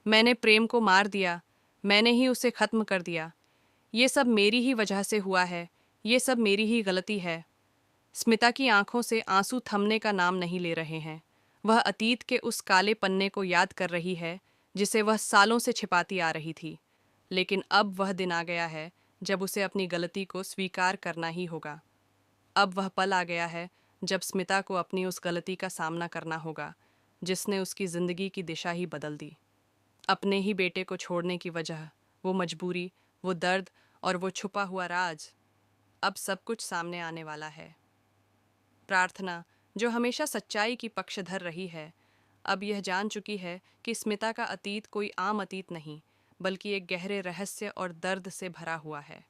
मैंने प्रेम को मार दिया, मैंने ही उसे खत्म कर दिया। ये सब मेरी ही वजह से हुआ है, ये सब मेरी ही गलती है। स्मिता की आंखों से आंसू थमने का नाम नहीं ले रहे हैं। वह अतीत के उस काले पन्ने को याद कर रही है जिसे वह सालों से छिपाती आ रही थी। लेकिन अब वह दिन आ गया है जब उसे अपनी गलती को स्वीकार करना ही होगा। अब वह पल आ गया है जब स्मिता को अपनी उस गलती का सामना करना होगा जिसने उसकी जिंदगी की दिशा ही बदल दी। अपने ही बेटे को छोड़ने की वजह, वो मजबूरी, वो दर्द और वो छुपा हुआ राज, अब सब कुछ सामने आने वाला है। प्रार्थना, जो हमेशा सच्चाई की पक्षधर रही है, अब यह जान चुकी है कि स्मिता का अतीत कोई आम अतीत नहीं, बल्कि एक गहरे रहस्य और दर्द से भरा हुआ है।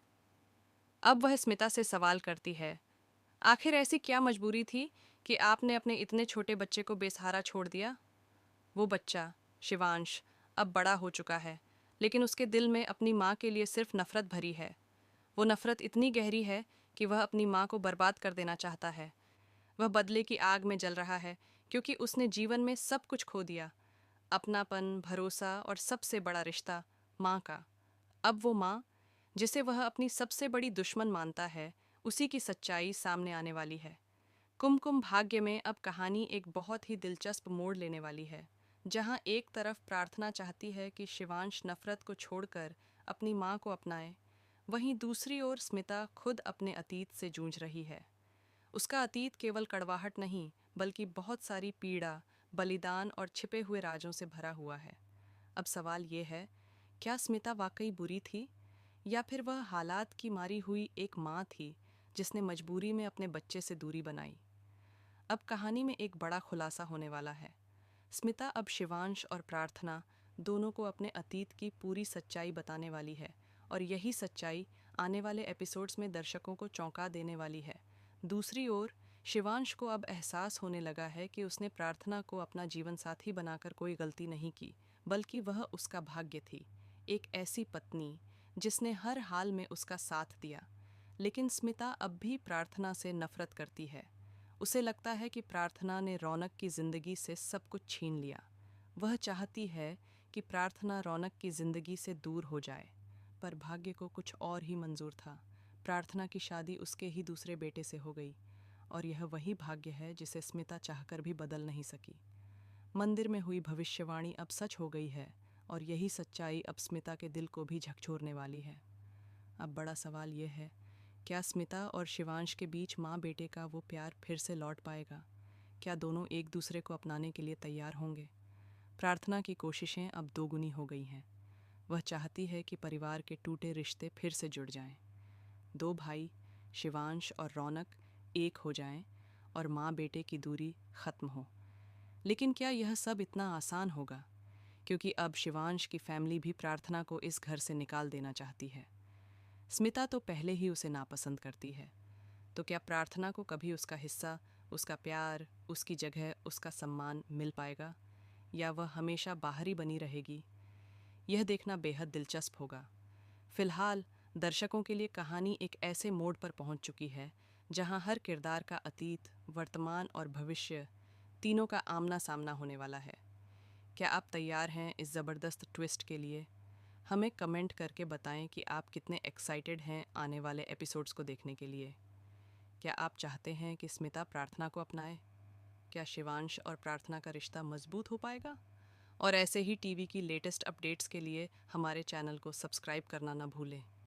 अब वह स्मिता से सवाल करती है, आखिर ऐसी क्या मजबूरी थी कि आपने अपने इतने छोटे बच्चे को बेसहारा छोड़ दिया? वो बच्चा, शिवांश, अब बड़ा हो चुका है, लेकिन उसके दिल में अपनी माँ के लिए सिर्फ नफरत भरी है। वो नफरत इतनी गहरी है कि वह अपनी माँ को बर्बाद कर देना चाहता है। वह बदले की आग में जल रहा है क्योंकि उसने जीवन में सब कुछ खो दिया, अपनापन, भरोसा और सबसे बड़ा रिश्ता, माँ का। अब वो माँ, जिसे वह अपनी सबसे बड़ी दुश्मन मानता है, उसी की सच्चाई सामने आने वाली है। कुमकुम भाग्य में अब कहानी एक बहुत ही दिलचस्प मोड़ लेने वाली है, जहाँ एक तरफ प्रार्थना चाहती है कि शिवांश नफरत को छोड़कर अपनी माँ को अपनाए, वहीं दूसरी ओर स्मिता खुद अपने अतीत से जूझ रही है। उसका अतीत केवल कड़वाहट नहीं, बल्कि बहुत सारी पीड़ा, बलिदान और छिपे हुए राजों से भरा हुआ है। अब सवाल ये है, क्या स्मिता वाकई बुरी थी, या फिर वह हालात की मारी हुई एक माँ थी जिसने मजबूरी में अपने बच्चे से दूरी बनाई? अब कहानी में एक बड़ा खुलासा होने वाला है। स्मिता अब शिवांश और प्रार्थना दोनों को अपने अतीत की पूरी सच्चाई बताने वाली है, और यही सच्चाई आने वाले एपिसोड्स में दर्शकों को चौंका देने वाली है। दूसरी ओर शिवांश को अब एहसास होने लगा है कि उसने प्रार्थना को अपना जीवन साथी बनाकर कोई गलती नहीं की, बल्कि वह उसका भाग्य थी, एक ऐसी पत्नी जिसने हर हाल में उसका साथ दिया। लेकिन स्मिता अब भी प्रार्थना से नफरत करती है। उसे लगता है कि प्रार्थना ने रौनक की जिंदगी से सब कुछ छीन लिया। वह चाहती है कि प्रार्थना रौनक की जिंदगी से दूर हो जाए, पर भाग्य को कुछ और ही मंजूर था। प्रार्थना की शादी उसके ही दूसरे बेटे से हो गई, और यह वही भाग्य है जिसे स्मिता चाहकर भी बदल नहीं सकी। मंदिर में हुई भविष्यवाणी अब सच हो गई है, और यही सच्चाई अब स्मिता के दिल को भी झकझोरने वाली है। अब बड़ा सवाल यह है, क्या स्मिता और शिवांश के बीच माँ बेटे का वो प्यार फिर से लौट पाएगा? क्या दोनों एक दूसरे को अपनाने के लिए तैयार होंगे? प्रार्थना की कोशिशें अब दोगुनी हो गई हैं। वह चाहती है कि परिवार के टूटे रिश्ते फिर से जुड़ जाएं। दो भाई, शिवांश और रौनक, एक हो जाएं और माँ बेटे की दूरी खत्म हो। लेकिन क्या यह सब इतना आसान होगा? क्योंकि अब शिवांश की फैमिली भी प्रार्थना को इस घर से निकाल देना चाहती है। स्मिता तो पहले ही उसे नापसंद करती है, तो क्या प्रार्थना को कभी उसका हिस्सा, उसका प्यार, उसकी जगह, उसका सम्मान मिल पाएगा, या वह हमेशा बाहरी बनी रहेगी? यह देखना बेहद दिलचस्प होगा। फिलहाल दर्शकों के लिए कहानी एक ऐसे मोड़ पर पहुंच चुकी है जहां हर किरदार का अतीत, वर्तमान और भविष्य तीनों का आमना सामना होने वाला है। क्या आप तैयार हैं इस ज़बरदस्त ट्विस्ट के लिए? हमें कमेंट करके बताएं कि आप कितने एक्साइटेड हैं आने वाले एपिसोड्स को देखने के लिए। क्या आप चाहते हैं कि स्मिता प्रार्थना को अपनाए? क्या शिवांश और प्रार्थना का रिश्ता मजबूत हो पाएगा? और ऐसे ही टीवी की लेटेस्ट अपडेट्स के लिए हमारे चैनल को सब्सक्राइब करना ना भूलें।